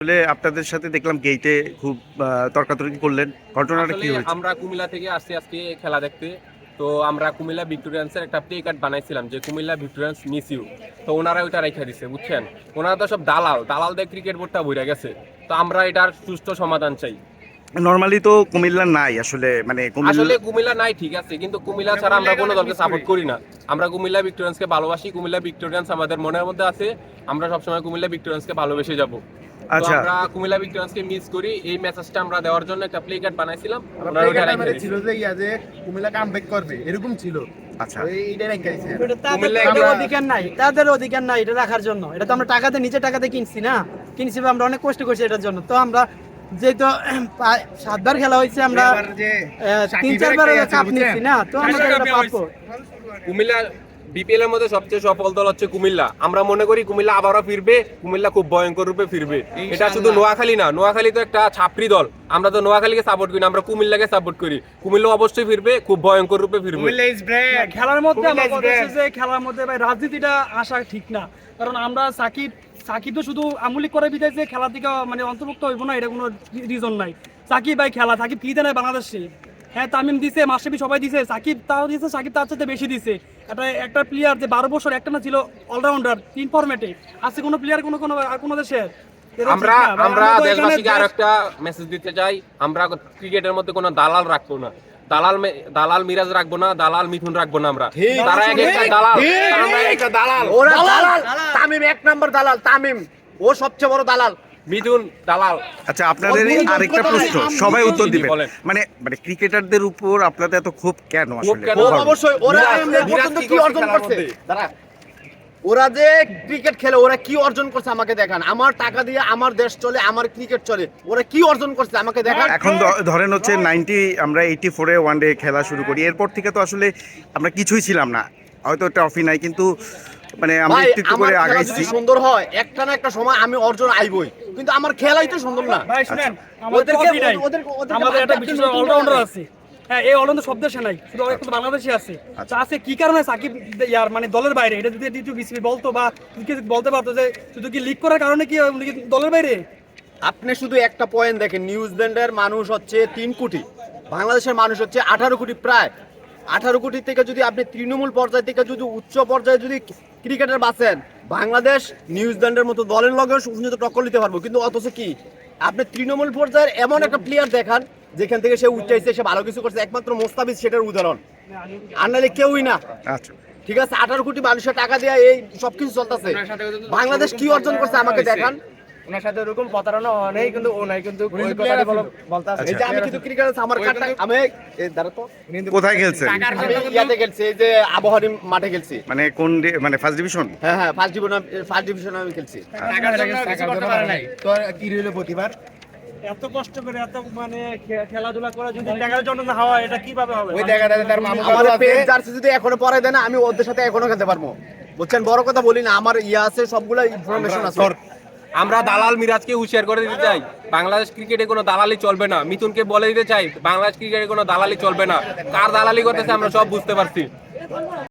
আসলে আপনাদের সাথে দেখলাম গেইটে খুব তর্কাতর্কি করলেন, ঘটনাটা কি আসলে হয়েছে? আমরা কুমিল্লা থেকে আসছি আজকে খেলা দেখতে। তো আমরা কুমিল্লা ভিক্টোরিয়ান্সের একটা প্লে কার্ড বানাইছিলাম যে কুমিল্লা ভিক্টোরিয়ান্স মিস ইউ। তো ওনারা ওইটা রেখে দিছে, বুঝছেন। ওনারা তো সব দালালদের ক্রিকেট বোর্ডটা বইরা গেছে। তো আমরা এটার সুষ্ঠু সমাধান চাই। নর্মালি তো কুমিল্লা নাই আসলে, মানে আসলে কুমিল্লা নাই ঠিক আছে, কিন্তু কুমিল্লা ছাড়া আমরা কোনো দলকে সাপোর্ট করি না। আমরা কুমিল্লা ভিক্টোরিয়ান্সকে ভালোবাসি, কুমিল্লা ভিক্টোরিয়ান্স আমাদের মনের মধ্যে আছে। আমরা সবসময় কুমিল্লা ভিক্টোরিয়ান্সকে ভালোবেসে যাব। আচ্ছা, আমরা কুমিল্লা ভিক্টোরিয়ান্সকে মিস করি, এই মেসেজটা আমরা দেওয়ার জন্য একটা প্লে কার্ড বানাইছিলাম। ছিল যে কুমিল্লা কামব্যাক করবে এরকম ছিল। আচ্ছা, এইটা রেখে দিয়েছে। তাদের অধিকার নাই, তাদের অধিকার নাই এটা রাখার জন্য। এটা তো আমরা টাকাতে নিজে টাকাতে কিনছি না, কিনছি আমরা অনেক কষ্ট করছি এটার জন্য। তো আমরা যেহেতু 7বার খেলা হয়েছে, আমরা 3-4 বার কাপ নিচ্ছি না, তো আমরা এটা পাবো। কুমিল্লা বিপিএল এর মধ্যে সবচেয়ে সফল দল হচ্ছে কুমিল্লা। আমরা মনে করি কুমিল্লা আবারও ফিরবে, কুমিল্লা খুব ভয়ঙ্কর রূপে ফিরবে। এটা শুধু নোয়াখালী না, নোয়াখালী তো একটা ছাপরি দল। আমরা তো নোয়াখালীকে সাপোর্ট করি না, আমরা কুমিল্লাকে সাপোর্ট করি। কুমিল্লা অবশ্যই ফিরবে, খুব ভয়ঙ্কর রূপে ফিরবে। খেলার মধ্যে আমার কথা হচ্ছে যে খেলার মধ্যে ভাই রাজনীতিটা আসা ঠিক না। কারণ আমরা সাকিব তো শুধু আমুলিক করে বিদায় যে খেলার দিকে মানে অন্তর্ভুক্ত হইব না, এটা কোনো রিজন নাই। সাকিব ভাই খেলা, সাকিব ফ্রিতে নেয় বাংলাদেশে। হ্যাঁ, তামিম দিছে, মাশরাফি সবাই দিছে, সাকিব তাও দিছে, সাকিব তার চাইতে বেশি দিছে। একটা প্লেয়ার যে 12 বছর একটা না ছিল অলরাউন্ডার 3 ফরম্যাটে, আছে কোনো প্লেয়ার কোনো দেশের। আমরা দেশবাসীকে আরেকটা মেসেজ দিতে চাই, আমরা ক্রিকেটের মধ্যে কোনো দালাল রাখবো না। দালাল মিরাজ রাখবো না, দালাল মিথুন রাখবো না। আমরা তারা এক একটা দালাল, আমরা একটা দালাল। ওরা দালাল, তামিম 1 নাম্বার দালাল। তামিম ও সবচেয়ে বড় দালাল, মিথুন দালাল। আচ্ছা, আপনাদের আরেকটা প্রশ্ন, সবাই উত্তর দিবেন। বলেন। মানে ক্রিকেটারদের উপর আপনাদের এত ক্ষোভ কেন আসলে? কেন? অবশ্যই ওরা মিরাজ কি অর্জন করছে? দাঁড়া, ওরা যে ক্রিকেট খেলে ওরা কি অর্জন করছে আমাকে দেখান। আমার টাকা দিয়ে আমার দেশ চলে, আমার ক্রিকেট চলে, ওরা কি অর্জন করছে আমাকে দেখান। এখন ধরেন হচ্ছে আমরা 84-এ ওয়ানডে খেলা শুরু করি, এরপর থেকে তো আসলে আমরা কিছুই ছিলাম না। হয়তো ট্রফি নাই, কিন্তু মানে আমরা একটু একটু করে আগাইছি। যদি সুন্দর হয় একটা না একটা সময় আমি অর্জন আইবই, কিন্তু আমার খেলাই তো সুন্দর না। ভাই শুনেন, আমাদের আমাদের একটা বিশেষ অলরাউন্ডার আছে। হ্যাঁ, এই অলরাউন্ডার সব দেশে নাই, শুধু একটা বাংলাদেশে আছে। তো আছে কি কারণে সাকিব মানে দলের বাইরে? এটা যদি একটু বিসিবি বলতো বা বলতে পারতো যে শুধু কি লিগ করার কারণে কি উনি কি দলের বাইরে? আপনি শুধু একটা পয়েন্ট দেখেন, নিউজিল্যান্ডের মানুষ হচ্ছে 3 কোটি, বাংলাদেশের মানুষ হচ্ছে 18 কোটি। প্রায় 18 কোটি থেকে যদি আপনি তৃণমূল পর্যায় থেকে যদি উচ্চ পর্যায়ে যদি ক্রিকেটার বাঁচেন, বাংলাদেশ নিউজিল্যান্ডের মতো দলের লগে সুনিয়ত টক্কর নিতে পারবো। কিন্তু অথচ কি আপনি তৃণমূল পর্যায়ের এমন একটা প্লেয়ার দেখান যেখান থেকে সে উঠেছে, সে ভালো কিছু করছে, একমাত্র মোস্তাফিজ সেটার উদাহরণ, আর নাহলে কেউই না। আচ্ছা, ঠিক আছে, 18 কোটি মানুষের টাকা দিয়ে এই সবকিছু চলতেছে। বাংলাদেশ কি অর্জন করছে আমাকে দেখান। ওনার সাথে এরকম প্রতারণা নেই, কিন্তু ও নাই, কিন্তু ওই কথাটা বলতাছে। এই যে আমি কিন্তু ক্রিকেটার, আমার কার্ডটা আমি এই দাঁড়া তো, কোথায় খেলছেন? আমি ইয়াতে খেলছি, এই যে আবহাওয়ার মাঠে খেলছি। মানে কোন মানে ফার্স্ট ডিভিশন? হ্যাঁ হ্যাঁ, ফার্স্ট ডিভিশনে আমি খেলছি। তো কি রইল প্রতিবার এত কষ্ট করে এত মানে খেলাধুলা করা যদি টাকার জন্য না হয়, এটা কিভাবে হবে? ওই জায়গাটা তার মামু আমাদের পেজ জার্সি যদি এখনো পরে দেয় না, আমি ওদের সাথে এখনো খেলতে পারবো। বুঝছেন, বড় কথা বলি না, আমার ইয়া আছে, সবগুলা ইনফরমেশন আছে। আমরা দালাল মিরাজকে হুঁশিয়ার করে দিতে চাই, বাংলাদেশ ক্রিকেটে কোনো দালালি চলবে না। মিথুনকে বলে দিতে চাই, বাংলাদেশ ক্রিকেটে কোনো দালালি চলবে না। কার দালালি করতেছে আমরা সব বুঝতে পারছি।